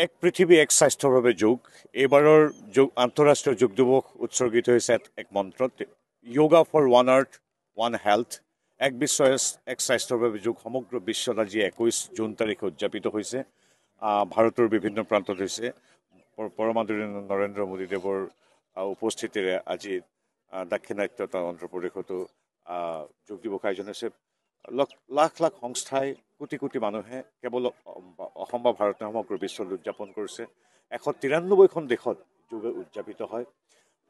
এক পৃথিৱী এক স্বাস্থ্যৰ বাবে যোগ এইবাৰৰ আন্তঃৰাষ্ট্ৰীয় যোগ দিৱস উৎসৰ্গিত হৈছে এক মন্ত্ৰত yoga for one earth one health এক বিশ্ব এক স্বাস্থ্যৰ বাবে যোগ সমগ্ৰ বিশ্বত আজি 21 জুন তাৰিখে উদযাপিত হৈছে। ভাৰতৰ বিভিন্ন প্ৰান্তত হৈছে। পৰমাদৰণীয় নৰেন্দ্ৰ মোদীদেৱৰ উপস্থিতিৰে আজি দাক্ষিণাত্য অন্ধ্ৰপ্ৰদেশতো যোগ দিৱস আয়োজন হৈছে। লাখ লাখ সংস্থাই কোটি কোটি মানুহে কেৱল অসম বা ভাৰতে সমগ্ৰ বিশ্বত উদযাপন কৰিছে। 193খন দেশত যোগ উদযাপিত হয়।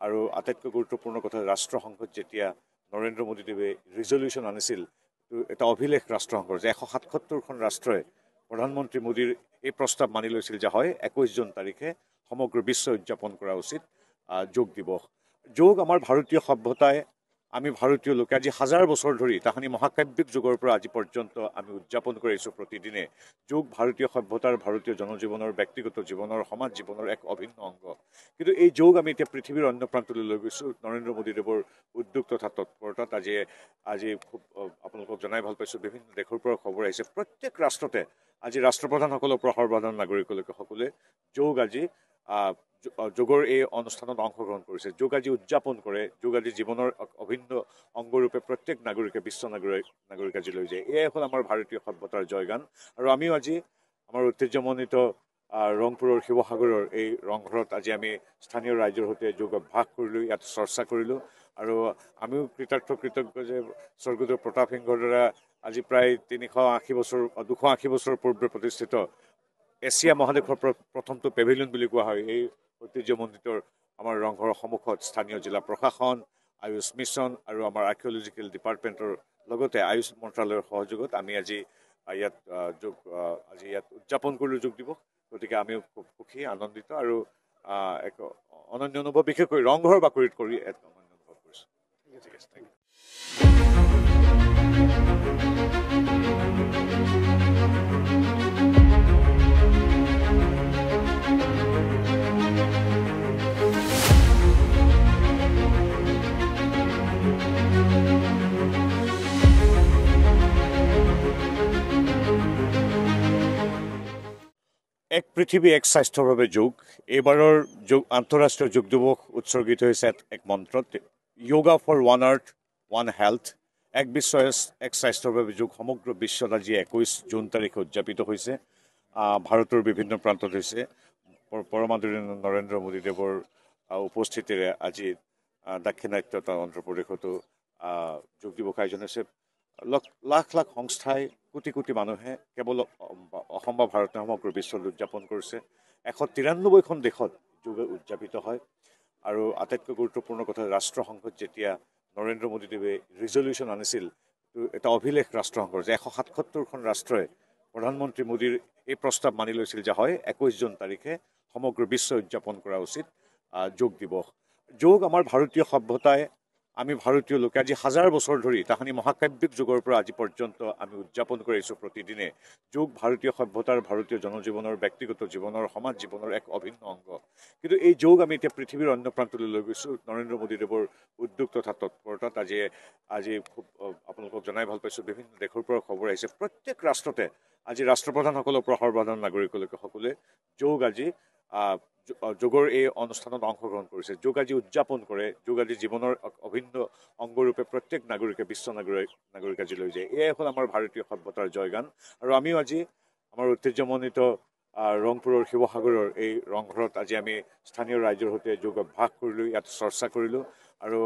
আৰু আটাইতকৈ গুৰুত্বপূৰ্ণ কথা, ৰাষ্ট্ৰসংঘত যেতিয়া নৰেন্দ্ৰ মোদীদেৱে ৰিজলিউশ্যন আনিছিল, এটা অভিলেখ ৰাষ্ট্ৰসংঘৰ যে 177খন ৰাষ্ট্ৰই প্ৰধানমন্ত্ৰী মোদীৰ এই প্ৰস্তাৱ মানি লৈছিল যে হয় 21 জুন তাৰিখে সমগ্ৰ বিশ্ব উদযাপন কৰা উচিত যোগ দিৱস। যোগ আমাৰ ভাৰতীয় সভ্যতাই, আমি ভাৰতীয় লোকে আজি হাজাৰ বছৰ ধৰি তাহানি মহাকাব্যিক যুগৰ পৰা আজি পৰ্যন্ত আমি উদযাপন কৰি আহিছোঁ প্ৰতিদিনে। যোগ ভাৰতীয় সভ্যতাৰ, ভাৰতীয় জনজীৱনৰ, ব্যক্তিগত জীৱনৰ, সমাজ জীৱনৰ এক অভিন্ন অংগ। কিন্তু এই যোগ আমি এতিয়া পৃথিৱীৰ অন্য প্ৰান্তলৈ লৈ গৈছোঁ নৰেন্দ্ৰ মোদীদেৱৰ উদ্যোগ তথা তৎপৰতাত। আজি খুব আপোনালোকক জনাই ভাল পাইছোঁ, বিভিন্ন দেশৰ পৰা খবৰ আহিছে। প্ৰত্যেক ৰাষ্ট্ৰতে আজি ৰাষ্ট্ৰপ্ৰধানসকলৰ পৰা সৰ্বসাধাৰণ নাগৰিকলৈকে সকলোৱে যোগ আজি যোগৰ এই অনুষ্ঠানত অংশগ্ৰহণ কৰিছে। যোগ আজি উদযাপন কৰে। যোগ আজি জীৱনৰ অভিন্ন অংগৰূপে প্ৰত্যেক নাগৰিকে, বিশ্ব নাগৰিক আজি লৈ যায়। এয়াই হ'ল আমাৰ ভাৰতীয় সভ্যতাৰ জয়গান। আৰু আমিও আজি আমাৰ ঐতিহ্যমণ্ডিত ৰংপুৰৰ শিৱসাগৰৰ এই ৰংঘৰত আজি আমি স্থানীয় ৰাইজৰ সৈতে যোগ অভ্যাস কৰিলোঁ, ইয়াত চৰ্চা কৰিলোঁ। আৰু আমিও কৃতজ্ঞ যে স্বৰ্গদেউ প্ৰতাপ সিংহৰ দ্বাৰা আজি প্ৰায় 280 বছৰ পূৰ্বে প্ৰতিষ্ঠিত এছিয়া মহাদেশৰ প্ৰথমটো পেভিলিয়ন বুলি কোৱা হয় এই ঐতিহ্যমণ্ডিত আমাৰ ৰংঘৰৰ সন্মুখত স্থানীয় জিলা প্ৰশাসন, আয়ুষ মিছন আৰু আমাৰ আৰ্কিঅলজিকেল ডিপাৰ্টমেণ্টৰ লগতে আয়ুষ মন্ত্ৰালয়ৰ সহযোগত আমি আজি ইয়াত উদযাপন কৰিলোঁ যোগ দিৱস। গতিকে আমিও খুব সুখী, আনন্দিত আৰু এক অনন্য অনুভৱ, বিশেষকৈ ৰংঘৰৰ বাকৰিত কৰি এক অনন্য অনুভৱ কৰিছোঁ। ঠিক আছে, থেংক ইউ। এক পৃথিৱী এক স্বাস্থ্যৰ বাবে যোগ এইবাৰৰ আন্তঃৰাষ্ট্ৰীয় যোগ দিৱস উৎসৰ্গিত হৈছে এক মন্ত্ৰত yoga for one earth one health এক বিশ্ব এক স্বাস্থ্যৰ বাবে যোগ সমগ্ৰ বিশ্বত আজি 21 জুন তাৰিখে উদযাপিত হৈছে। ভাৰতৰ বিভিন্ন প্ৰান্তত হৈছে। পৰমাদৰণীয় নৰেন্দ্ৰ মোদীদেৱৰ উপস্থিতিৰে আজি দাক্ষিণাত্য অন্ধ্ৰপ্ৰদেশতো যোগ দিৱস আয়োজন হৈছে। লাখ লাখ সংস্থাই কোটি কোটি মানুহে কেৱল অসম বা ভাৰতে সমগ্ৰ বিশ্বত উদযাপন কৰিছে। 193খন দেশত যোগ উদযাপিত হয়। আৰু আটাইতকৈ গুৰুত্বপূৰ্ণ কথা, ৰাষ্ট্ৰসংঘত যেতিয়া নৰেন্দ্ৰ মোদীদেৱে ৰিজলিউশ্যন আনিছিল, এটা অভিলেখ ৰাষ্ট্ৰসংঘৰ যে 177খন ৰাষ্ট্ৰই প্ৰধানমন্ত্ৰী মোদীৰ এই প্ৰস্তাৱ মানি লৈছিল যে হয় 21 জুন তাৰিখে সমগ্ৰ বিশ্ব উদযাপন কৰা উচিত যোগ দিৱস। যোগ আমাৰ ভাৰতীয় সভ্যতাই, আমি ভাৰতীয় লোকে আজি হাজাৰ বছৰ ধৰি তাহানি মহাকাব্যিক যুগৰ পৰা আজি পৰ্যন্ত আমি উদযাপন কৰি আহিছোঁ প্ৰতিদিনে। যোগ ভাৰতীয় সভ্যতাৰ, ভাৰতীয় জনজীৱনৰ, ব্যক্তিগত জীৱনৰ, সমাজ জীৱনৰ এক অভিন্ন অংগ। কিন্তু এই যোগ আমি এতিয়া পৃথিৱীৰ অন্য প্ৰান্তলৈ লৈ গৈছোঁ নৰেন্দ্ৰ মোদীদেৱৰ উদ্যোগ তথা তৎপৰতাত। আজি খুব আপোনালোকক জনাই ভাল পাইছোঁ, বিভিন্ন দেশৰ পৰা খবৰ আহিছে। প্ৰত্যেক ৰাষ্ট্ৰতে আজি ৰাষ্ট্ৰপ্ৰধানসকলৰ পৰা সৰ্বসাধাৰণ নাগৰিকলৈকে সকলোৱে যোগ আজি যোগৰ এই অনুষ্ঠানত অংশগ্ৰহণ কৰিছে। যোগ আজি উদযাপন কৰে। যোগ আজি জীৱনৰ অভিন্ন অংগৰূপে প্ৰত্যেক নাগৰিকে, বিশ্ব নাগৰিক আজি লৈ যায়। এয়াই হ'ল আমাৰ ভাৰতীয় সভ্যতাৰ জয়গান। আৰু আমিও আজি আমাৰ ঐতিহ্যমণ্ডিত ৰংপুৰৰ শিৱসাগৰৰ এই ৰংঘৰত আজি আমি স্থানীয় ৰাইজৰ সৈতে যোগ অভ্যাস কৰিলোঁ, ইয়াত চৰ্চা কৰিলোঁ। আৰু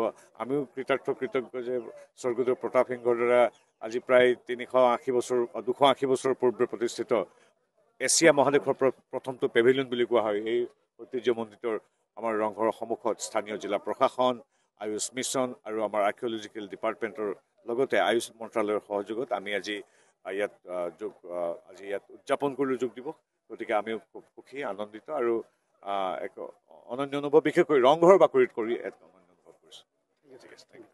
আমিও কৃতজ্ঞ যে স্বৰ্গদেউ প্ৰতাপ সিংহৰ দ্বাৰা আজি প্ৰায় 280 বছৰ পূৰ্বে প্ৰতিষ্ঠিত এছিয়া মহাদেশৰ প্ৰথমটো পেভিলিয়ন বুলি কোৱা হয় এই ঐতিহ্যমণ্ডিত আমাৰ ৰংঘৰৰ সন্মুখত স্থানীয় জিলা প্ৰশাসন, আয়ুষ মিছন আৰু আমাৰ আৰ্কিঅলজিকেল ডিপাৰ্টমেণ্টৰ লগতে আয়ুষ মন্ত্ৰালয়ৰ সহযোগত আমি আজি ইয়াত উদযাপন কৰিলোঁ যোগ দিৱস। গতিকে আমিও খুব সুখী, আনন্দিত আৰু এক অনন্য অনুভৱ, বিশেষকৈ ৰংঘৰৰ বাকৰিত কৰি এক অনন্য অনুভৱ কৰিছোঁ। ঠিক আছে, থেংক ইউ।